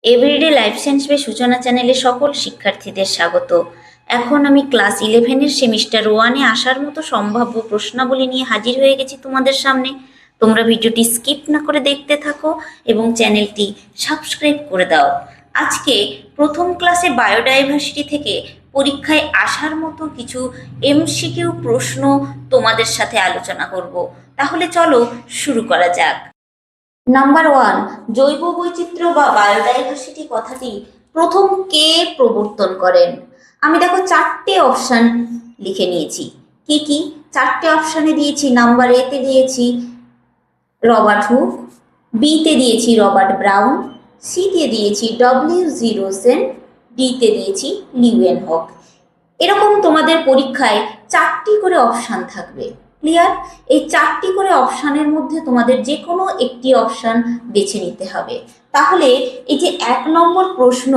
Everyday life science বে সূচনা চ্যানেলে সকল শিক্ষার্থীদের স্বাগত। এখন আমি ক্লাস 11-এর সেমিস্টার 1-এ আসার মতো সম্ভাব্য প্রশ্নাবলী নিয়ে হাজির হয়ে গেছি তোমাদের সামনে। তোমরা ভিডিওটি স্কিপ না করে দেখতে থাকো এবং চ্যানেলটি সাবস্ক্রাইব করে দাও। আজকে প্রথম ক্লাসে বায়োডাইভার্সিটি থেকে পরীক্ষায় আসার মতো কিছু এমসিকিউ প্রশ্ন তোমাদের সাথে আলোচনা করব। তাহলে চলো শুরু করা যাক। নাম্বার 1, জৈব বৈচিত্র্য বা বায়োডাইভার্সিটি কথাটি প্রথম কে প্রবর্তন করেন? আমি দেখো 4টে অপশান লিখে নিয়েছি। কি কি 4টে অপশানে দিয়েছি? নাম্বার এ তে দিয়েছি রবার্ট হুক, বি তে দিয়েছি রবার্ট ব্রাউন, সি তে দিয়েছি ডব্লিউ.জি. রোসেন, ডি তে দিয়েছি লিউয়েনহক। এরকম তোমাদের পরীক্ষায় 4টি করে অপশান থাকবে। ক্লিয়ার? এই 4টি করে অপশানের মধ্যে তোমাদের যে কোনো একটি অপশান বেছে নিতে হবে। তাহলে এই যে 1 নম্বর প্রশ্ন,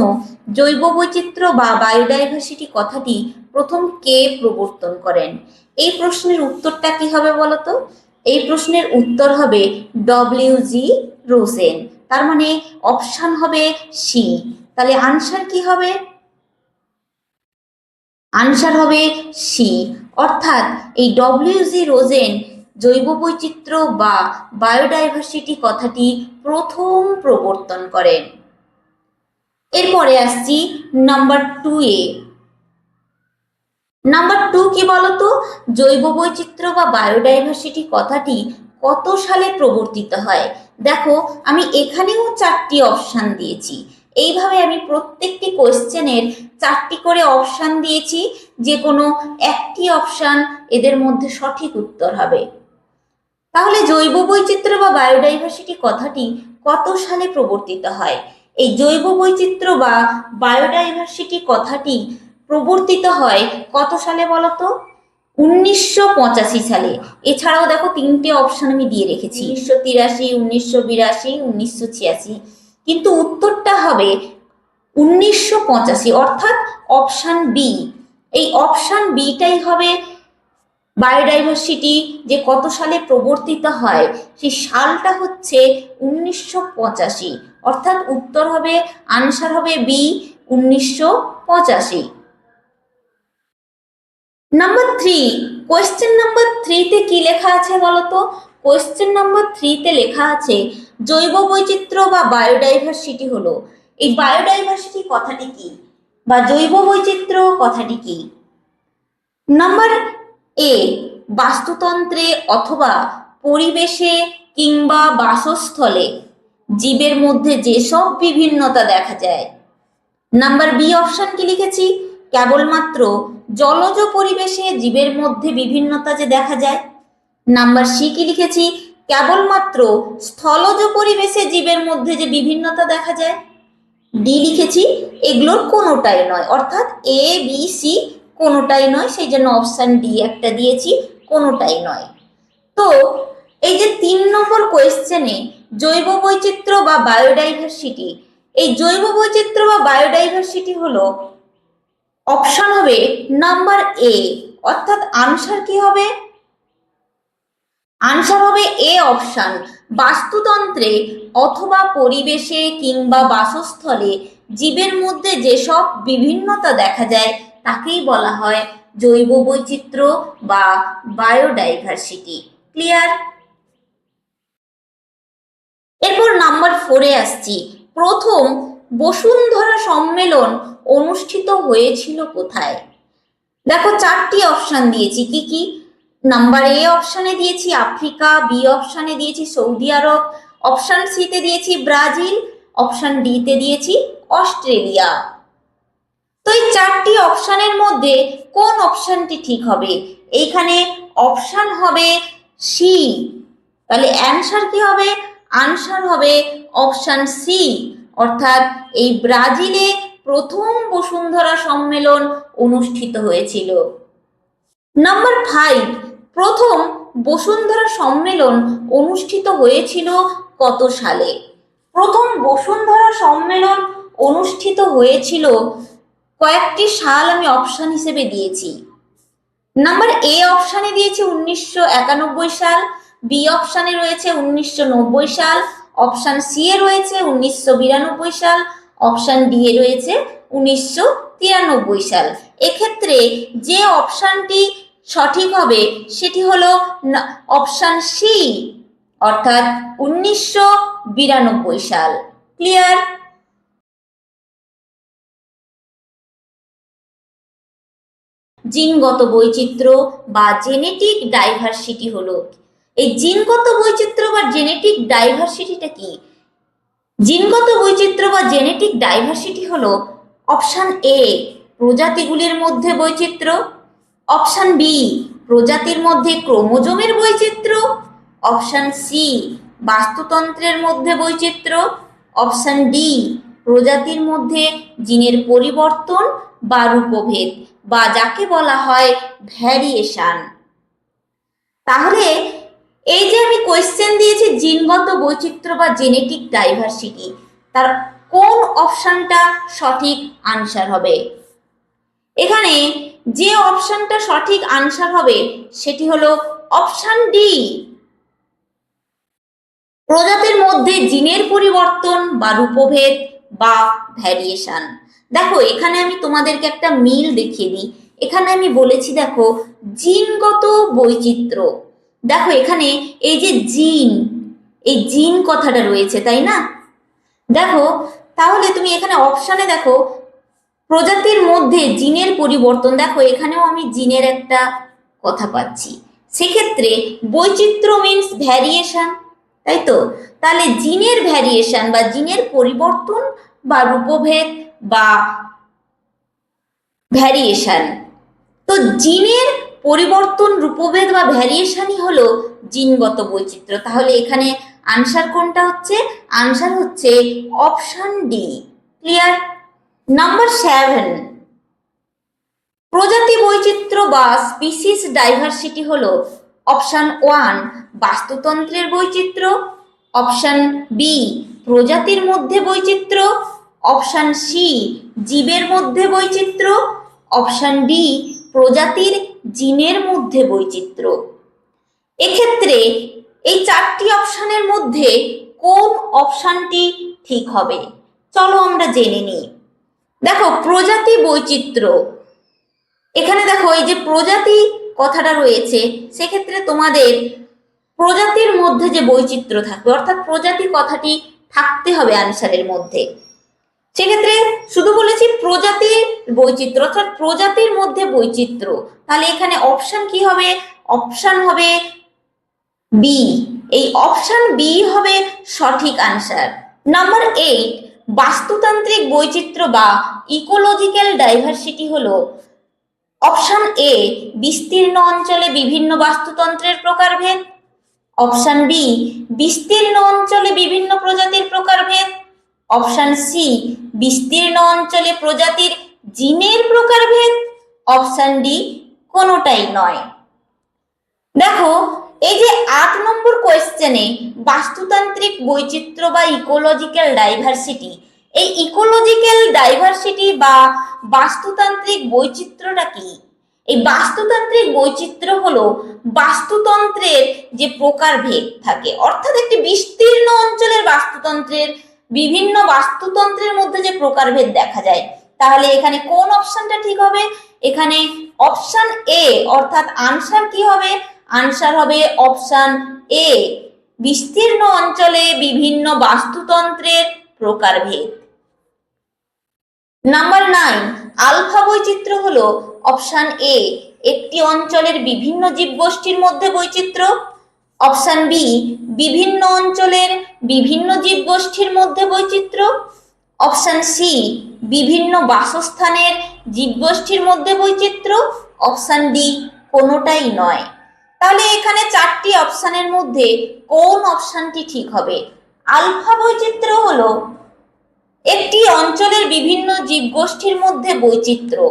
জৈব বৈচিত্র্য বা বায়োডাইভার্সিটি কথাটি প্রথম কে প্রবর্তন করেন, এই প্রশ্নের উত্তরটা কি হবে বলো তো? এই প্রশ্নের উত্তর হবে ডব্লিউ.জি. রোসেন। তার মানে অপশান হবে সি। তাহলে আনসার কি হবে? আনসার হবে সি। অর্থাৎ এই ডব্লিউ.জি. রোসেন জৈব বৈচিত্র্য বা বায়োডাইভার্সিটি কথাটি প্রথম প্রবর্তন করেন। এরপরে আসছি নাম্বার 2-এ। নাম্বার 2 কি বলতো? জৈব বৈচিত্র্য বা বায়োডাইভার্সিটি কথাটি কত সালে প্রবর্তিত হয়? দেখো আমি এখানেও 4টি অপশান দিয়েছি। এইভাবে আমি প্রত্যেকটি কোয়েশ্চেনের 4টি করে অপশান দিয়েছি, যে কোনো একটি অপশান এদের মধ্যে সঠিক উত্তর হবে। তাহলে জৈব বৈচিত্র্য বা বায়োডাইভার্সিটি কথাটি কত সালে প্রবর্তিত হয়? এই জৈব বৈচিত্র্য বা বায়োডাইভার্সিটি কথাটি প্রবর্তিত হয় কত সালে বলতো? 1985 সালে। এছাড়াও দেখো 3টে অপশন আমি দিয়ে রেখেছি, 1983, 1982, 1986, কিন্তু উত্তরটা হবে 1985, অর্থাৎ অপশান বি। এই অপশান বিটাই হবে বায়োডাইভার্সিটি যে কত সালে প্রবর্তিত হয় সেই সালটা হচ্ছে 1985, অর্থাৎ উত্তর হবে, আনসার হবে বি, 1985। নাম্বার 3, কোয়েশ্চেন নাম্বার 3-তে কি লেখা আছে বলতো? কোয়েশ্চেন নাম্বার 3-তে লেখা আছে জৈব বৈচিত্র্য বা বায়োডাইভার্সিটি হলো। এই বায়োডাইভার্সিটি কথাটি কি বা জৈব বৈচিত্র্য কথাটি কি? নাম্বার এ, বাস্তুতন্ত্রে অথবা পরিবেশে কিংবা বাসস্থলে জীবের মধ্যে যেসব বিভিন্নতা দেখা যায়। নাম্বার বি অপশন কি লিখেছি? কেবলমাত্র জলজ পরিবেশে জীবের মধ্যে বিভিন্নতা যে দেখা যায়। নাম্বার সি কি লিখেছি? কেবলমাত্র স্থলজ পরিবেশে জীবের মধ্যে যে বিভিন্নতা দেখা যায়। ডি লিখেছি এগুলোর কোনোটাই নয়, অর্থাৎ এ বি সি কোনোটাই নয়, সেই জন্য অপশান ডি একটা দিয়েছি, কোনোটাই নয়। তো এই যে 3 নম্বর কোয়েশ্চেনে জৈব বৈচিত্র্য বা বায়োডাইভার্সিটি, এই জৈব বৈচিত্র্য বা বায়োডাইভার্সিটি হলো, অপশন হবে নাম্বার এ, অর্থাৎ আনসার কি হবে? আনসার হবে এ অপশান, বাস্তুতন্ত্রে অথবা পরিবেশে কিংবা বাসস্থলে জীবের মধ্যে যেসব বিভিন্নতা দেখা যায় তাকেই বলা হয় জৈব বৈচিত্র্য বা বায়োডাইভার্সিটি। ক্লিয়ার? এরপর নাম্বার 4-এ আসছি। প্রথম বসুন্ধরা সম্মেলন অনুষ্ঠিত হয়েছিল কোথায়? দেখো 4টি অপশান দিয়েছি। কি কি? নাম্বার এ অপশানে দিয়েছি আফ্রিকা, বি অপশানে দিয়েছি সৌদি আরব, অপশান সি তে দিয়েছি ব্রাজিল, অপশান ডি তে দিয়েছি অস্ট্রেলিয়া। তো এই 4টি অপশানের মধ্যে কোন অপশানটি ঠিক হবে? এইখানে অপশান হবে সি। তাহলে অ্যানসার কি হবে? আনসার হবে অপশান সি, অর্থাৎ এই ব্রাজিলে প্রথম বসুন্ধরা সম্মেলন অনুষ্ঠিত হয়েছিল। নাম্বার 5, প্রথম বসুন্ধরা সম্মেলন অনুষ্ঠিত হয়েছিল কত সালে? প্রথম বসুন্ধরা সম্মেলন অনুষ্ঠিত হয়েছিল, কয়েকটি সাল আমি অপশান হিসেবে দিয়েছি। নাম্বার এ অপশানে দিয়েছি 1991 সাল, বি অপশানে রয়েছে 1990 সাল, অপশান সি এ রয়েছে 1992 সাল, অপশান ডি এ রয়েছে 1993 সাল। এক্ষেত্রে যে অপশানটি সঠিক হবে সেটি হলো অপশান সি, অর্থাৎ 1992 সাল। ক্লিয়ার? জিনগত বৈচিত্র্য বা জেনেটিক ডাইভার্সিটি হলো, এই জিনগত বৈচিত্র্য বা জেনেটিক ডাইভার্সিটিটা কি? জিনগত বৈচিত্র্য বা জেনেটিক ডাইভার্সিটি হলো অপশান এ, প্রজাতিগুলির মধ্যে বৈচিত্র্য, অপশান বি, প্রজাতির মধ্যে ক্রোমোজোমের বৈচিত্র্য, অপশান সি, বাস্তুতন্ত্রের মধ্যে বৈচিত্র্য, অপশান ডি, প্রজাতির মধ্যে জিনের পরিবর্তন বা রূপভেদ বা যাকে বলা হয় ভ্যারিয়েশন। তাহলে এই যে আমি কোয়েশ্চেন দিয়েছি জিনগত বৈচিত্র্য বা জেনেটিক ডাইভার্সিটি, তার কোন অপশনটা সঠিক আনসার হবে? এখানে যে অপশনটা সঠিক আনসার হবে সেটি হলো অপশন ডি, প্রজাতির মধ্যে জিনের পরিবর্তন বা রূপভেদ বা ভ্যারিয়েশন। দেখো এখানে আমি তোমাদেরকে একটা মিল দেখিয়ে দিই। এখানে আমি বলেছি দেখো জিনগত বৈচিত্র্য, দেখো এখানে এই যে জিন, এই জিন কথাটা রয়েছে তাই না? দেখো তাহলে তুমি এখানে অপশানে দেখো প্রজাতির মধ্যে জিনের পরিবর্তন, দেখো এখানেও আমি জিনের একটা কথা পাচ্ছি, সেক্ষেত্রে বৈচিত্র্য মিনস ভ্যারিয়েশন, তাই তো? তাহলে জিনের ভ্যারিয়েশন বা জিনের পরিবর্তন বা রূপভেদ বা ভ্যারিয়েশন, তো জিনের পরিবর্তন রূপভেদ বা ভ্যারিয়েশনই হলো জিনগত বৈচিত্র্য। তাহলে এখানে আনসার কোনটা হচ্ছে? আনসার হচ্ছে অপশন ডি। ক্লিয়ার? নাম্বার 7, প্রজাতি বৈচিত্র্য বা স্পিসিস ডাইভার্সিটি হলো অপশন 1 বাস্তুতন্ত্রের বৈচিত্র্য, অপশন বি প্রজাতির মধ্যে বৈচিত্র্য, অপশন সি জীবের মধ্যে বৈচিত্র্য, অপশন ডি প্রজাতির জিনের মধ্যে বৈচিত্র্য। এক্ষেত্রে এই চারটি অপশনের মধ্যে কোন অপশনটি ঠিক হবে? চলো আমরা জেনে নিই। দেখো প্রজাতি বৈচিত্র্য, এখানে দেখো এই যে প্রজাতি কথাটা রয়েছে, সেক্ষেত্রে তোমাদের প্রজাতির মধ্যে যে বৈচিত্র্য থাকবে, অর্থাৎ প্রজাতি কথাটি থাকতে হবে আনসারের মধ্যে। সেক্ষেত্রে শুধু বলেছি প্রজাতির বৈচিত্র্য, অর্থাৎ প্রজাতির মধ্যে বৈচিত্র্য, তাহলে এখানে অপশন কি হবে? অপশন হবে বি, এই অপশন বি হবে সঠিক আনসার। নাম্বার 8, বাস্তুতান্ত্রিক বৈচিত্র্য বা ইকোলজিক্যাল ডাইভার্সিটি হলো অপশন এ বিস্তীর্ণ অঞ্চলে বিভিন্ন বাস্তুতন্ত্রের প্রকারভেদ, অপশন বি বিস্তীর্ণ অঞ্চলে বিভিন্ন প্রজাতির প্রকারভেদ, অপশন সি বিস্তীর্ণ অঞ্চলে প্রজাতির জিনের প্রকারভেদ, অপশন ডি কোনোটাই নয়। দেখো এই যে 8 নম্বর কোয়েশ্চেনে বাস্তুতান্ত্রিক বৈচিত্র্য বা ইকোলজিক্যাল ডাইভার্সিটি, এই ইকোলজিক্যাল ডাইভার্সিটি বা বাস্তুতান্ত্রিক বৈচিত্র্যটা কি? এই বাস্তুতান্ত্রিক বৈচিত্র্য হলো বাস্তুতন্ত্রের যে প্রকারভেদ থাকে, অর্থাৎ একটি বিস্তীর্ণ অঞ্চলের বাস্তুতন্ত্রের বিভিন্ন বাস্তুতন্ত্রের মধ্যে যে প্রকারভেদ দেখা যায়। তাহলে এখানে কোন অপশনটা ঠিক হবে? এখানে অপশন এ, অর্থাৎ আনসার কি হবে? আনসার হবে অপশন এ, বিস্তীর্ণ অঞ্চলে বিভিন্ন বাস্তুতন্ত্রের প্রকারভেদ। নাম্বার 9, আলফা বৈচিত্র্য হলো অপশন এ একটি অঞ্চলের বিভিন্ন জীবগোষ্ঠীর মধ্যে বৈচিত্র্য, অপশন বি বিভিন্ন অঞ্চলের বিভিন্ন জীবগোষ্ঠীর মধ্যে বৈচিত্র্য, অপশন সি বিভিন্ন বাসস্থানের জীবগোষ্ঠীর মধ্যে বৈচিত্র্য, অপশন ডি কোনোটাই নয়। তাহলে এখানে চারটি অপশনের মধ্যে কোন অপশনটি ঠিক হবে? আলফা বৈচিত্র্য হলো একটি অঞ্চলের বিভিন্ন জীবগোষ্ঠীর মধ্যে বৈচিত্র্য।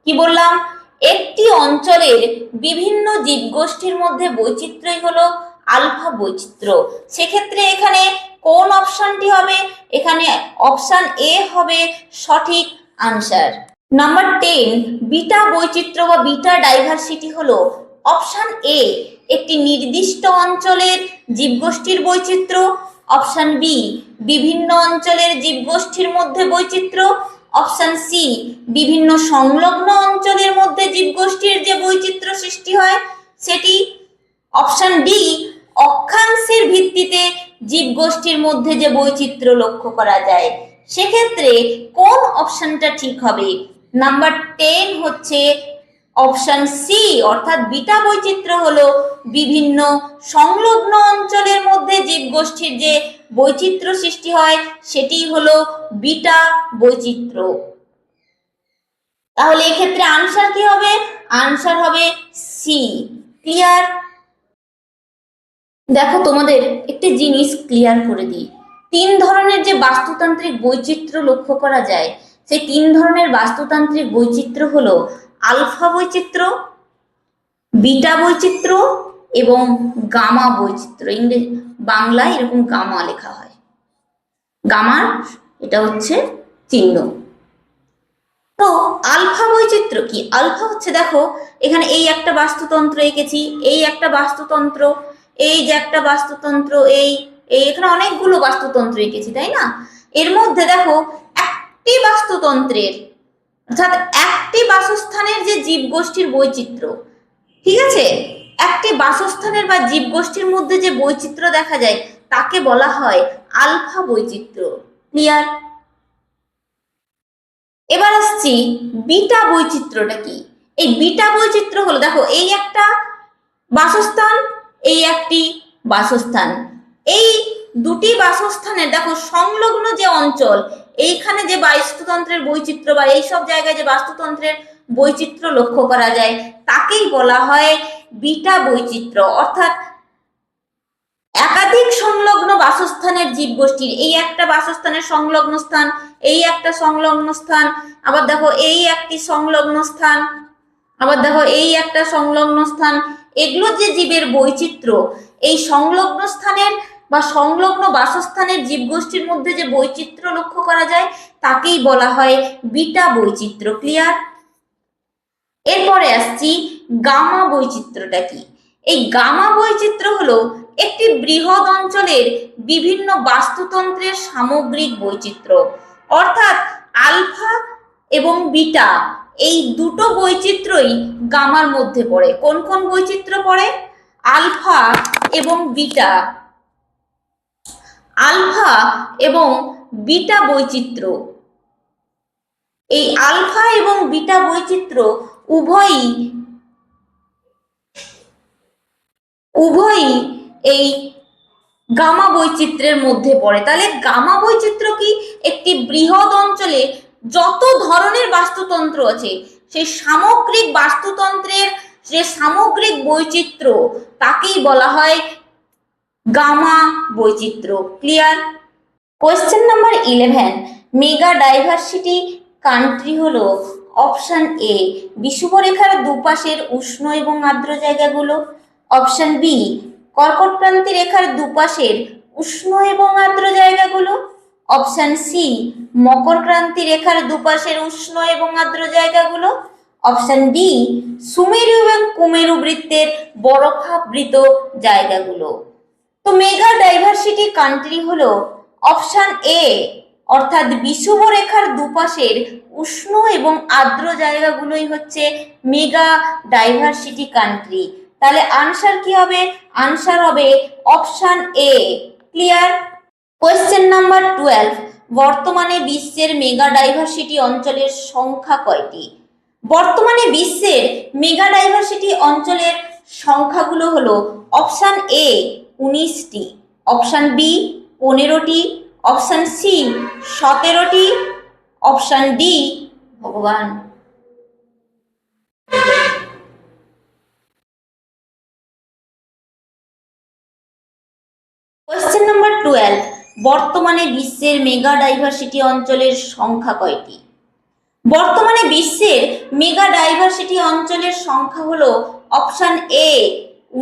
কি বললাম? একটি অঞ্চলের বিভিন্ন জীবগোষ্ঠীর মধ্যে বৈচিত্র্যই হলো আলফা বৈচিত্র্য। সেক্ষেত্রে এখানে কোন অপশনটি হবে? এখানে অপশন এ হবে সঠিক আনসার। নাম্বার 10, বিটা বৈচিত্র্য বা বিটা ডাইভার্সিটি হলো অপশন এ একটি নির্দিষ্ট অঞ্চলের জীবগোষ্ঠীর বৈচিত্র্য, অপশন বি বিভিন্ন অঞ্চলের জীবগোষ্ঠীর মধ্যে বৈচিত্র্য, অপশন সি বিভিন্ন সংলগ্ন অঞ্চলের মধ্যে জীবগোষ্ঠীর যে বৈচিত্র্য সৃষ্টি হয় সেটি, অপশন ডি অক্ষাংশের ভিত্তিতে জীবগোষ্ঠীর মধ্যে যে বৈচিত্র্য লক্ষ্য করা যায়। সেক্ষেত্রে কোন অপশনটা ঠিক হবে? নাম্বার 10 হচ্ছে অপশন সি, অর্থাৎ বিটা বৈচিত্র্য হলো বিভিন্ন সংলগ্ন অঞ্চলের মধ্যে জীবগোষ্ঠীর যে বৈচিত্র্য সৃষ্টি হয় সেটি হলো বিটা বৈচিত্র্য। তাহলে এক্ষেত্রে আনসার কি হবে? আনসার হবে সি। ক্লিয়ার? দেখো তোমাদের একটি জিনিস ক্লিয়ার করে দিই, 3 ধরনের যে বাস্তুতান্ত্রিক বৈচিত্র্য লক্ষ্য করা যায় সেই 3 ধরনের বাস্তুতান্ত্রিক বৈচিত্র্য হলো আলফা বৈচিত্র্য, বিটা বৈচিত্র্য এবং গামা বৈচিত্র্য। ইংরেজি বাংলায় এরকম গামা লেখা হয়, গামার এটা হচ্ছে চিহ্ন। তো আলফা বৈচিত্র্য কি? আলফা হচ্ছে, দেখো এখানে এই একটা বাস্তুতন্ত্র এঁকেছি, এই একটা বাস্তুতন্ত্র, এই যে একটা বাস্তুতন্ত্র, এই এখানে অনেকগুলো বাস্তুতন্ত্র এঁকেছি, তাই না? এর মধ্যে দেখো একটি বাস্তুতন্ত্রের, অর্থাৎ একটি বাসস্থানের যে জীবগোষ্ঠীর বৈচিত্র্য, ঠিক আছে, একটি বাসস্থানের বা জীবগোষ্ঠীর মধ্যে যে বৈচিত্র্য দেখা যায় তাকে বলা হয় আলফা বৈচিত্র্য। ক্লিয়ার? এবার আসছি বিটা বৈচিত্র্যটা কি। এই বিটা বৈচিত্র্য হলো, দেখো এই একটা বাসস্থান, এই একটি বাসস্থান, এই দুটি বাসস্থানের দেখো সংলগ্ন যে অঞ্চল, এইখানে যে বাস্তুতন্ত্রের বৈচিত্র্য বা এই সব জায়গায় যে বাস্তুতন্ত্রের বৈচিত্র্য লক্ষ্য করা যায় তাকেই বলা হয় বিটা বৈচিত্র্য। অর্থাৎ একাধিক সংলগ্ন বাসস্থানের জীবগোষ্ঠীর, এই একটা বাসস্থানের সংলগ্ন স্থান, এই একটা সংলগ্ন স্থান, আবার দেখো এই একটি সংলগ্ন স্থান, আবার দেখো এই একটা সংলগ্ন স্থান, এগুলো যে জীবের বৈচিত্র্য, এই সংলগ্ন স্থানের বা সংলগ্ন বাসস্থানের জীবগোষ্ঠীর মধ্যে যে বৈচিত্র্য লক্ষ্য করা যায় তাকেই বলা হয় বিটা বৈচিত্র্য। ক্লিয়ার? এরপরে আসছি গামা বৈচিত্র্যটা কি। এই গামা বৈচিত্র্য হলো একটি বৃহৎ অঞ্চলের বিভিন্ন বাস্তুতন্ত্রের সামগ্রিক বৈচিত্র্য। অর্থাৎ আলফা এবং বিটা এই দুটো বৈচিত্র্যই গামার মধ্যে পড়ে। কোন কোন বৈচিত্র্য পড়ে? আলফা এবং বিটা, আলফা এবং বিটা বৈচিত্র্য। এই আলফা এবং বিটা বৈচিত্র্য উভয়ই এই গামা বৈচিত্র্যের মধ্যে পড়ে। তাহলে গামা বৈচিত্র্য কি? একটি বৃহৎ অঞ্চলে যত ধরনের বাস্তুতন্ত্র আছে সেই সামগ্রিক বাস্তুতন্ত্রের যে সামগ্রিক বৈচিত্র্য তাকেই বলা হয় গামা বৈচিত্র্য। Clear? Question number 11, mega diversity country হলো অপশন এ বিষুবরেখার দুপাশের উষ্ণ এবং আর্দ্র জায়গাগুলো, অপশন বি কর্কটক্রান্তি রেখার দুপাশের উষ্ণ এবং আর্দ্র জায়গাগুলো, অপশন সি মকরক্রান্তি রেখার দুপাশের উষ্ণ এবং আর্দ্র জায়গাগুলো, অপশন ডি সুমেরু এবং কুমেরু বৃত্তের বরফাবৃত জায়গাগুলো। তো মেগা ডাইভার্সিটি কান্ট্রি হলো অপশন এ, অর্থাৎ বিষুবরেখার দুপাশের উষ্ণ এবং আর্দ্র জায়গাগুলোই হচ্ছে মেগা ডাইভার্সিটি কান্ট্রি। তাহলে আনসার কি হবে? আনসার হবে অপশন এ। ক্লিয়ার? কোয়েশ্চেন নাম্বার 12, বর্তমানে বিশ্বের মেগা ডাইভার্সিটি অঞ্চলের সংখ্যা কয়টি? বর্তমানে বিশ্বের মেগা ডাইভার্সিটি অঞ্চলের সংখ্যাগুলো হলো অপশন এ 19টি, অপশন বি 15টি, অপশন সি 17টি, অপশন ডি ভগবান কোয়েশ্চেন নাম্বার 12, বর্তমানে বিশ্বের মেগা ডাইভার্সিটি অঞ্চলের সংখ্যা কয়টি? বর্তমানে বিশ্বের মেগা ডাইভার্সিটি অঞ্চলের সংখ্যা হলো অপশন এ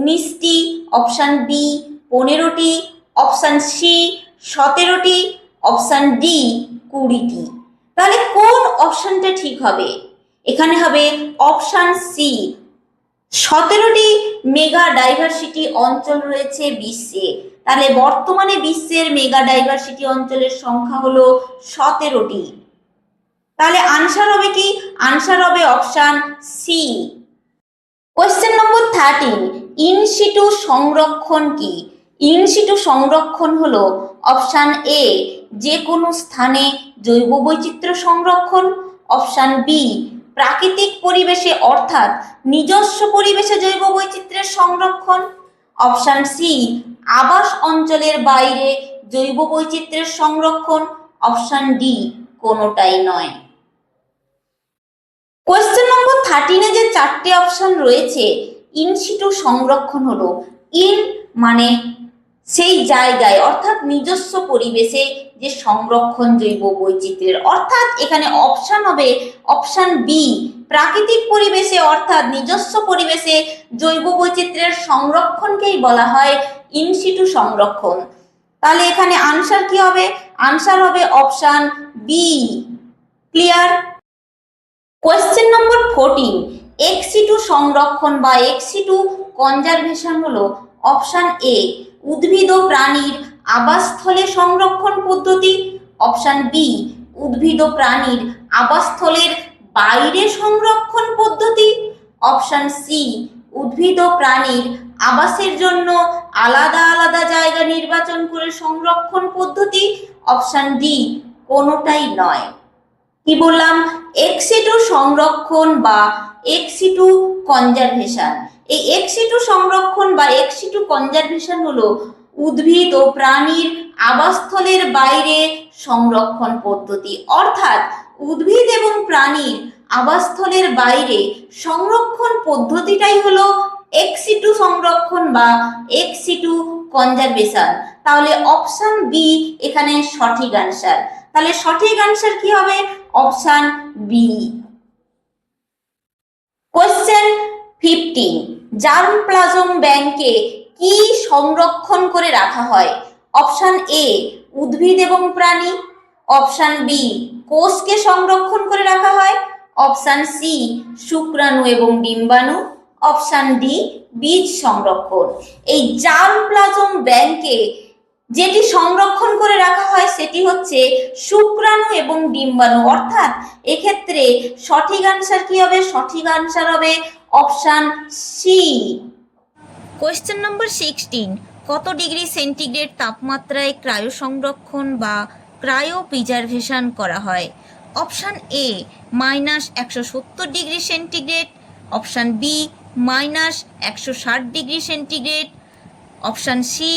19টি, অপশন বি 15টি, অপশন সি 17টি, অপশন ডি 20টি। তাহলে কোন অপশনটা ঠিক হবে? এখানে হবে অপশন সি, 17টি মেগা ডাইভার্সিটি অঞ্চল রয়েছে বিশ্বে। তাহলে বর্তমানে বিশ্বের মেগা ডাইভার্সিটি অঞ্চলের সংখ্যা হলো 17টি। তাহলে আনসার হবে কি? আনসার হবে option C. Question number 13, in situ সংরক্ষণ কি? ইনসিটু সংরক্ষণ হলো অপশন এ যে কোনো স্থানে জৈব বৈচিত্র্য সংরক্ষণ, অপশন বি প্রাকৃতিক পরিবেশে অর্থাৎ নিজস্ব পরিবেশে জৈব বৈচিত্র্যের সংরক্ষণ, অপশন সি আবাস অঞ্চলের বাইরে জৈব বৈচিত্র্যের সংরক্ষণ, অপশন ডি কোনোটাই নয়। কোয়েশ্চেন নম্বর 13-এ যে 4টে অপশন রয়েছে, ইনসিটু সংরক্ষণ হলো ইন মানে সেই জায়গায় অর্থাৎ নিজস্ব পরিবেশে যে সংরক্ষণ জৈব বৈচিত্র্যের, অর্থাৎ এখানে অপশন হবে অপশন বি প্রাকৃতিক পরিবেশে অর্থাৎ নিজস্ব পরিবেশে জৈব বৈচিত্র্যের সংরক্ষণকেই বলা হয় ইনসিটু সংরক্ষণ। তাহলে এখানে আনসার কি হবে? আনসার হবে option B. Clear? Question number 14, ex situ সংরক্ষণ বা এক্সিটু কনজারভেশন হলো অপশন এ উদ্ভিদ ও প্রাণীর আবাসস্থলে সংরক্ষণ পদ্ধতি, অপশন বি উদ্ভিদ ও প্রাণীর আবাসস্থলের বাইরে সংরক্ষণ পদ্ধতি, অপশন সি উদ্ভিদ ও প্রাণীর আবাসের জন্য আলাদা আলাদা জায়গা নির্বাচন করে সংরক্ষণ পদ্ধতি, অপশন ডি কোনোটাই নয়। কি বললাম? এক্সিটু সংরক্ষণ বা এক্সিটু কনজারভেশন। এই এক্সিটু সংরক্ষণ বা এক্সিটু কনজারভেশন হলো উদ্ভিদ ও প্রাণীর আবাসস্থলের বাইরে সংরক্ষণ পদ্ধতি, অর্থাৎ উদ্ভিদ এবং প্রাণীর আবাসস্থলের বাইরে সংরক্ষণ পদ্ধতিটাই হলো এক্সিটু সংরক্ষণ বা এক্সিটু কনজারভেশন। তাহলে অপশন বি এখানে সঠিক আনসার। তাহলে সঠিক আনসার কি হবে? Option B. কোয়েশ্চেন 15, জার্মপ্লাজম ব্যাংকে কি সংরক্ষণ করে রাখা হয়? অপশন এ উদ্ভিদ এবং প্রাণী, অপশন বি কোষকে সংরক্ষণ করে রাখা হয়, অপশন সি শুক্রাণু এবং ডিম্বাণু, অপশন ডি বীজ সংরক্ষণ। এই জার্মপ্লাজম ব্যাংকে যেটি সংরক্ষণ করে রাখা হয় সেটি হচ্ছে শুক্রাণু এবং ডিম্বাণু, অর্থাৎ এক্ষেত্রে সঠিক আনসার কি হবে? সঠিক আনসার হবে অপশন সি। কোয়েশ্চেন নম্বর 16, কত ডিগ্রি সেন্টিগ্রেড তাপমাত্রায় ক্রায়ো সংরক্ষণ বা ক্রায়ো প্রিজারভেশন করা হয়? Option A -170 degree centigrade, option B -160 degree centigrade, option C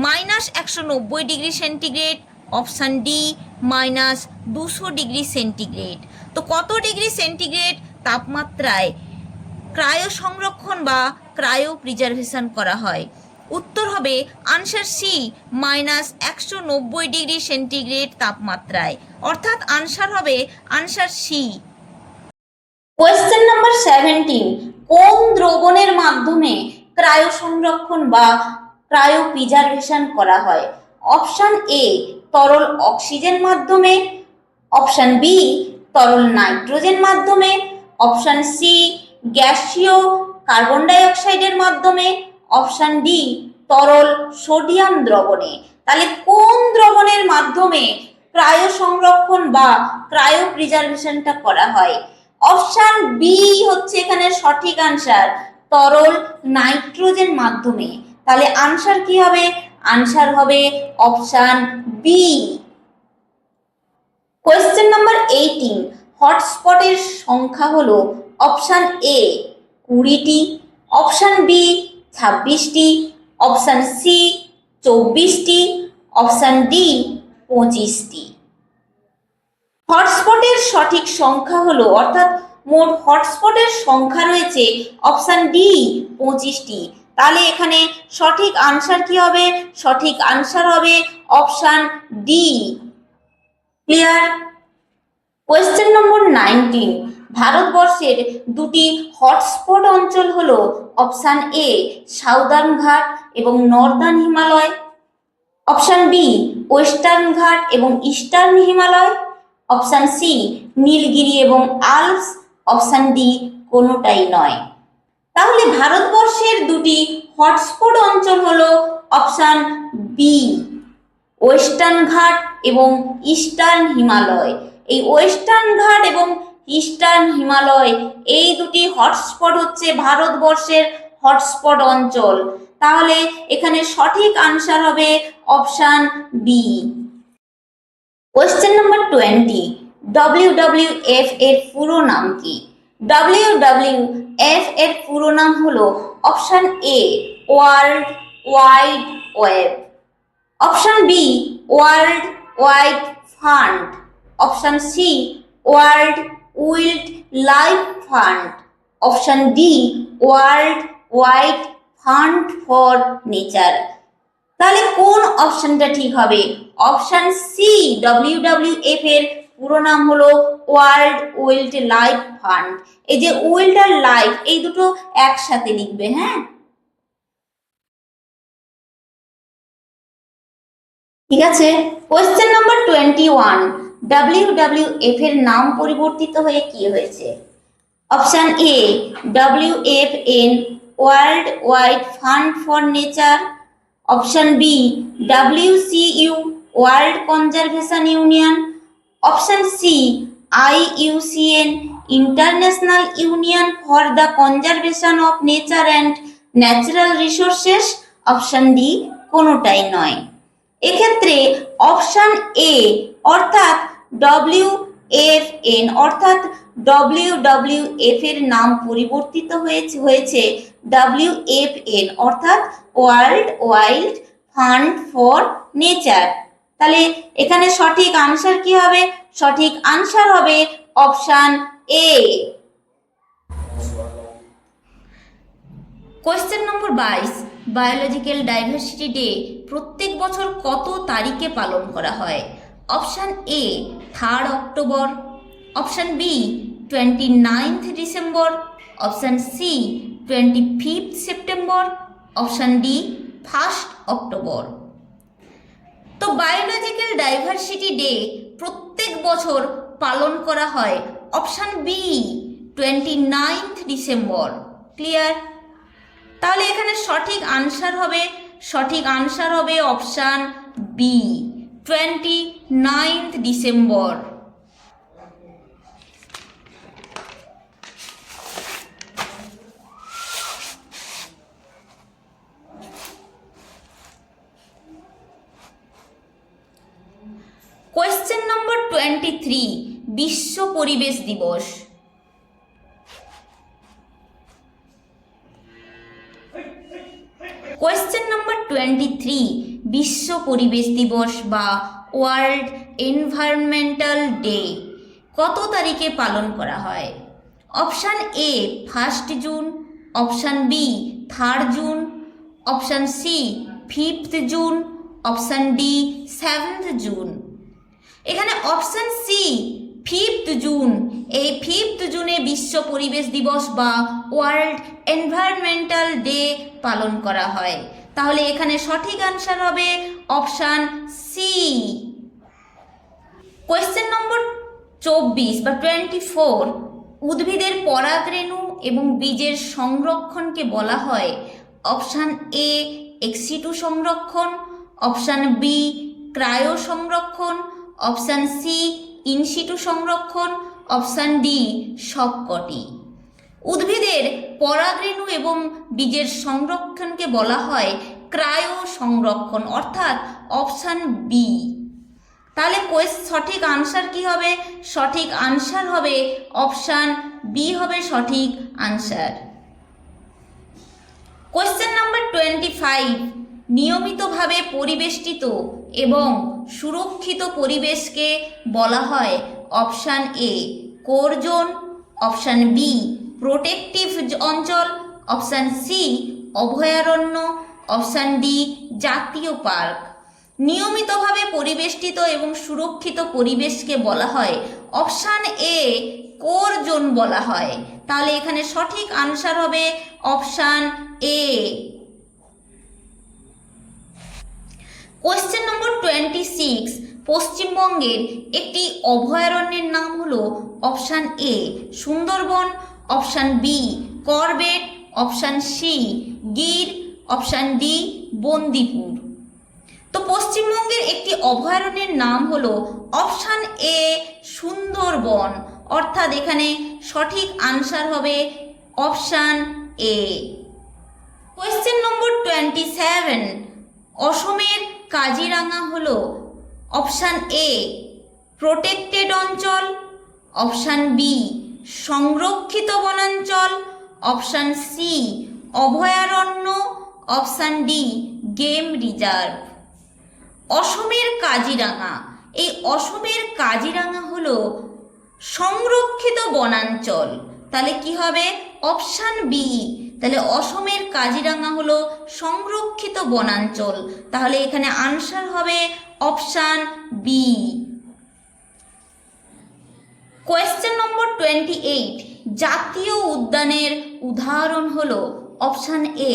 -190 degree centigrade, option D -200 degree centigrade. তো কত ডিগ্রি সেন্টিগ্রেড তাপমাত্রায় ক্রায়ো সংরক্ষণ বা ক্রায়ো প্রিজারভেশন করা হয়? উত্তর হবে আনসার সি -190 ডিগ্রি সেন্টিগ্রেড তাপমাত্রায়, অর্থাৎ আনসার হবে আনসার সি। কোয়েশ্চেন নাম্বার 17, কোন দ্রবণের মাধ্যমে ক্রায়ো সংরক্ষণ বা ক্রায়ো প্রিজারভেশন করা হয়? অপশন এ তরল অক্সিজেন মাধ্যমে, অপশন বি তরল নাইট্রোজেন মাধ্যমে, অপশন সি গ্যাসীয় কার্বন ডাই অক্সাইডের মাধ্যমে, অপশন ডি তরল সোডিয়াম দ্রবণে। তাহলে কোন দ্রবণের মাধ্যমে ক্রায়ো সংরক্ষণ বা ক্রায়ো প্রিজারভেশনটা করা হয়? অপশন বি হচ্ছে এখানে সঠিক আনসার, তরল নাইট্রোজেন মাধ্যমে। তাহলে আনসার কি হবে? আনসার হবে অপশন বি। কোয়েশ্চেন নাম্বার 18, হটস্পটের সংখ্যা হলো অপশন এ 20টি, অপশন বি 26টি, অপশন সি 24টি, অপশন ডি 25টি। হটস্পটের সঠিক সংখ্যা হলো অর্থাৎ মোট হটস্পটের সংখ্যা রয়েছে অপশন ডি 25টি। তাহলে এখানে সঠিক আনসার কি হবে? সঠিক আনসার হবে অপশন ডি। ক্লিয়ার? কোয়েশ্চেন নম্বর 19, ভারতবর্ষের দুটি হটস্পট অঞ্চল হলো অপশন এ সাউদার্ন ঘাট এবং northern Himalaya, option B western Ghat এবং eastern Himalaya, option C Nilgiri এবং আল্পস, অপশন ডি কোনোটাই নয়। তাহলে ভারতবর্ষের দুটি হটস্পট অঞ্চল হলো অপশান বি ওয়েস্টার্ন ঘাট এবং ইস্টার্ন হিমালয়। এই ওয়েস্টার্ন ঘাট এবং ইস্টার্ন হিমালয় এই দুটি হটস্পট হচ্ছে ভারতবর্ষের হটস্পট অঞ্চল। তাহলে এখানে সঠিক আনসার হবে option B. Question number 20, WWF এর পুরো নাম কি? WWF এর পুরো নাম হলো option A world wide web, option B world wide fund, option C world wild life fund, option D world wide fund for nature. তাহলে কোন অপশনটা ঠিক হবে? অপশন সি WWF এর পুরো নাম হলো ওয়ার্ল্ড ওয়াইল্ড লাইফ ফান্ড। এই যে ওয়াইল্ড আর লাইফ এই দুটো একসাথে লিখবে, হ্যাঁ ঠিক আছে। কোয়েশ্চেন নাম্বার 21, WWF এর নাম পরিবর্তিত হয়ে কি হয়েছে? Option A WFN world wide fund for nature, option B WCU world conservation union, option C IUCN international union for the conservation of nature and natural resources, option D কোনোটাই নয়। এক্ষেত্রে option A অর্থাৎ WFN অর্থাৎ WWF এর নাম পরিবর্তিত হয়েছে WFN অর্থাৎ world wild fund for nature. তাহলে এখানে সঠিক আনসার কি হবে? সঠিক আনসার হবে option A. Question number 22, biological diversity day প্রত্যেক বছর কত তারিখে পালন করা হয়? Option A 3 October, option B 29 December, option C 25 September, option D 1 October. তো বায়োলজিক্যাল ডাইভার্সিটি ডে প্রত্যেক বছর পালন করা হয় অপশান বি 29 ডিসেম্বর। ক্লিয়ার? তাহলে এখানে সঠিক আনসার হবে option B 29 December. Question number 23, বিশ্ব পরিবেশ দিবস। কোয়েশ্চেন নম্বর 23, বিশ্ব পরিবেশ দিবস বা ওয়ার্ল্ড এনভায়রনমেন্টাল ডে কত তারিখে পালন করা হয়? Option A 1 June, option B 3 June, option C 5 June, option D 7 June. এখানে অপশান সি 5 জুন, এই 5 জুনে বিশ্ব পরিবেশ দিবস বা ওয়ার্ল্ড এনভায়রনমেন্টাল ডে পালন করা হয়। তাহলে এখানে সঠিক আনসার হবে অপশান সি। কোয়েশ্চেন নম্বর 24 বা 24, উদ্ভিদের পরাগরেণু এবং বীজের সংরক্ষণকে বলা হয় অপশান এ এক্সিটু সংরক্ষণ, অপশান বি ক্রায়ো সংরক্ষণ, অপশান সি ইনসিটু সংরক্ষণ, অপশান ডি সবকটি। উদ্ভিদের পরাগরেণু এবং বীজের সংরক্ষণকে বলা হয় ক্রায়ো সংরক্ষণ অর্থাৎ অপশান বি। তাহলে সঠিক আনসার কি হবে? সঠিক আনসার হবে অপশান বি হবে সঠিক আনসার। কোয়েশ্চেন নাম্বার 25, নিয়মিতভাবে পরিবেষ্টিত এবং সুরক্ষিত পরিবেশকে বলা হয় option A core zone, option B protective অঞ্চল, অপশান সি অভয়ারণ্য, অপশান ডি জাতীয় পার্ক। নিয়মিতভাবে পরিবেষ্টিত এবং সুরক্ষিত পরিবেশকে বলা হয় অপশান এ কোর জোন বলা হয়। তাহলে এখানে সঠিক আনসার হবে অপশান এ। কোয়েশ্চেন নম্বর 26, পশ্চিমবঙ্গের একটি অভয়ারণ্যের নাম হলো option A Sundarban, option B Corbett, option C Gir, option D Bandipur. তো পশ্চিমবঙ্গের একটি অভয়ারণ্যের নাম হলো অপশান এ সুন্দরবন, অর্থাৎ এখানে সঠিক আনসার হবে অপশান এ। কোয়েশ্চেন নম্বর 27, অসমের কাজিরাঙা হলো অপশান এ প্রোটেক্টেড অঞ্চল, অপশান বি সংরক্ষিত বনাঞ্চল, অপশান সি অভয়ারণ্য, অপশান ডি গেম রিজার্ভ। অসমের কাজিরাঙা, এই অসমের কাজিরাঙা হলো সংরক্ষিত বনাঞ্চল, তাহলে কি হবে অপশান বি। তাহলে অসমের কাজিরাঙা হলো সংরক্ষিত বনাঞ্চল, তাহলে এখানে আনসার হবে অপশান বি। কোয়েশ্চেন নম্বর 28, জাতীয় উদ্যানের উদাহরণ হলো অপশান এ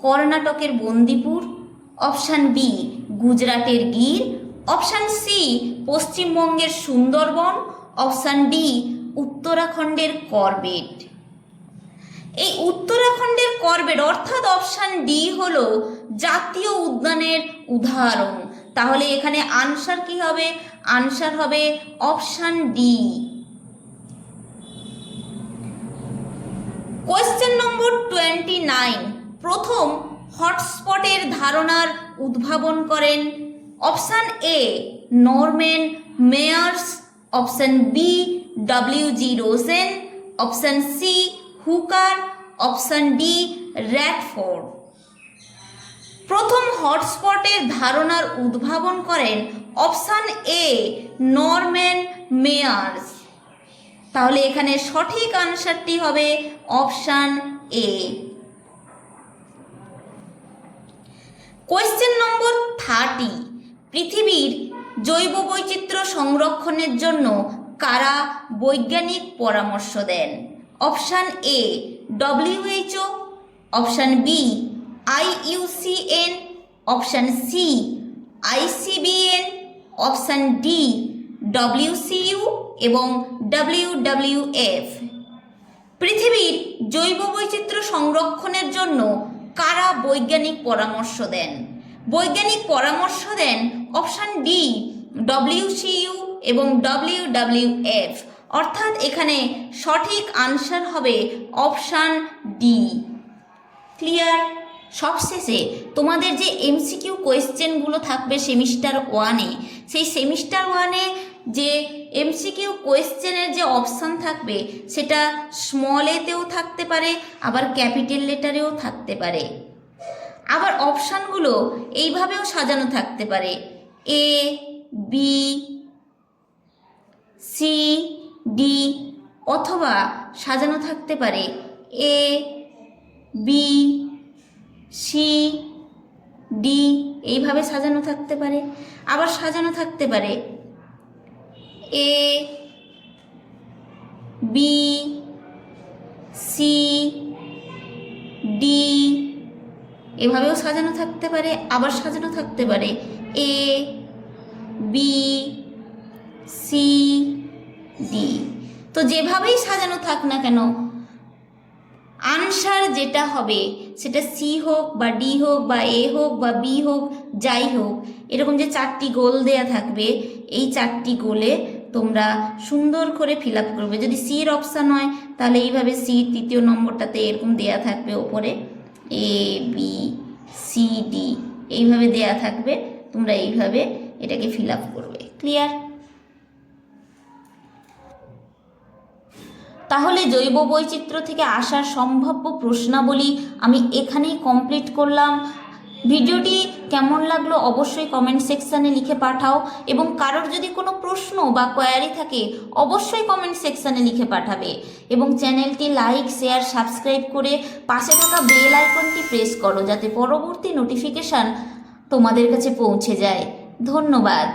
কর্ণাটকের বন্দিপুর, অপশান বি গুজরাটের গির, অপশান সি পশ্চিমবঙ্গের সুন্দরবন, অপশান ডি উত্তরাখণ্ডের করবেট। এই উত্তরাখণ্ডের করবেট অর্থাৎ অপশান ডি হলো জাতীয় উদ্যানের উদাহরণ, তাহলে এখানে আনসার কি হবে, আনসার হবে অপশান ডি। কোয়েশ্চেন নম্বর 29, প্রথম হটস্পটের ধারণার উদ্ভাবন করেন option A Norman Myers, option B W G. Rosen, option C Hooker, option D Radford. প্রথম হটস্পটের ধারণার উদ্ভাবন করেন অপশান এ নরম্যান মেয়ার্স, তাহলে এখানে সঠিক আনসারটি হবে অপশান এ। কোয়েশ্চেন নম্বর 30, পৃথিবীর জৈব বৈচিত্র্য সংরক্ষণের জন্য কারা বৈজ্ঞানিক পরামর্শ দেন? Option A WHO, option B IUCN, option C ICBN, option D WCU এবং WWF। পৃথিবীর জৈব বৈচিত্র্য সংরক্ষণের জন্য কারা বৈজ্ঞানিক পরামর্শ দেন? বৈজ্ঞানিক পরামর্শ দেন অপশান ডি WCU এবং WWF, অর্থাৎ এখানে সঠিক আনসার হবে অপশান ডি। ক্লিয়ার? সবশেষে তোমাদের যে MCQ কোয়েশ্চেনগুলো থাকবে সেমিস্টার 1-এ, সেই সেমিস্টার 1-এ যে MCQ কোয়েশ্চেনের যে অপশান থাকবে সেটা স্মল এতেও থাকতে পারে, আবার ক্যাপিটাল লেটারেও থাকতে পারে। আবার অপশানগুলো এইভাবেও সাজানো থাকতে পারে A B C D, অথবা সাজানো থাকতে পারে A B C D, এইভাবে সাজানো থাকতে পারে। আবার সাজানো থাকতে পারে A B C D, এভাবেও সাজানো থাকতে পারে। আবার সাজানো থাকতে পারে A B C D। তো যেভাবেই সাজানো থাক না কেন আনসার যেটা হবে সেটা সি হোক বা ডি হোক বা এ হোক বা বি হোক, যাই হোক, এরকম যে 4টি গোল দেয়া থাকবে এই 4টি গোলে তোমরা সুন্দর করে ফিল আপ করবে। যদি সির অপশান হয় তাহলে এইভাবে সি তৃতীয় নম্বরটাতে এরকম দেয়া থাকবে ওপরে A B C D, এইভাবে দেয়া থাকবে, তোমরা এইভাবে এটাকে ফিল আপ করবে। ক্লিয়ার? তাহলে জৈব বৈচিত্র্য থেকে আসার সম্ভাব্য প্রশ্নাবলী আমি এখানেই কমপ্লিট করলাম। ভিডিওটি কেমন লাগলো অবশ্যই কমেন্ট সেকশানে লিখে পাঠাও, এবং কারোর যদি কোনো প্রশ্ন বা কোয়ারি থাকে অবশ্যই কমেন্ট সেকশানে লিখে পাঠাবে, এবং চ্যানেলটি লাইক শেয়ার সাবস্ক্রাইব করে পাশে থাকা বেল আইকনটি প্রেস করো যাতে পরবর্তী নোটিফিকেশান তোমাদের কাছে পৌঁছে যায়। ধন্যবাদ।